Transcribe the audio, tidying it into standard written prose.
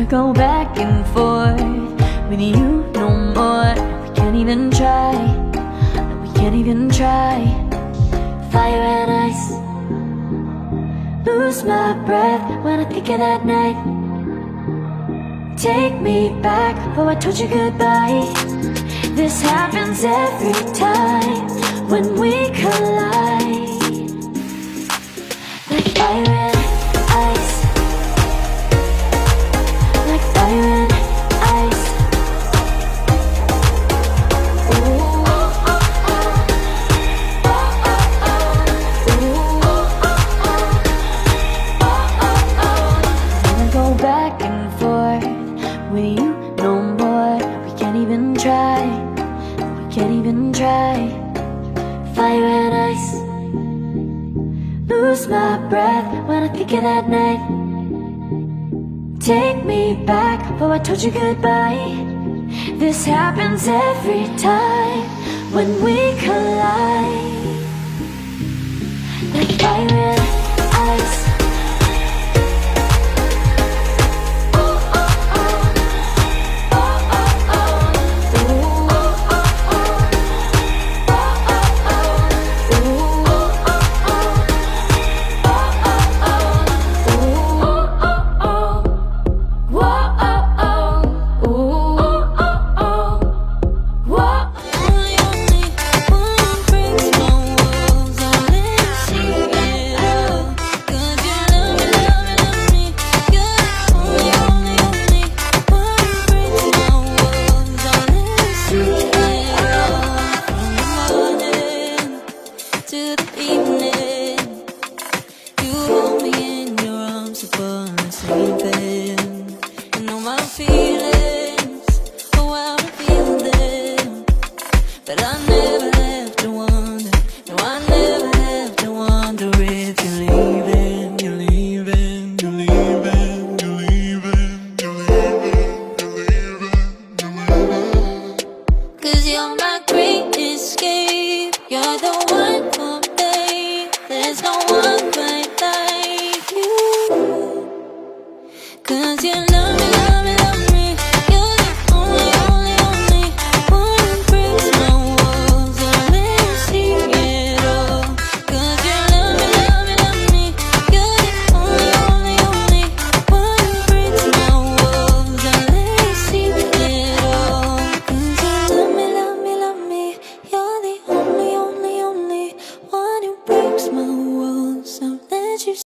go back and forth with you no more. We can't even try, no, we can't even try. Fire and ice, lose my breath when I think of that night. Take me back, oh I told you goodbye. This happens every time when we collide. Like fire and ice, like fire and ice. Ooh. Wanna go back and forth with you no more. We can't even try, we can't even try. Fire and ice, lose my breath when I think of that night. Take me back, oh I told you goodbye. This happens every time when we collide. Like fire and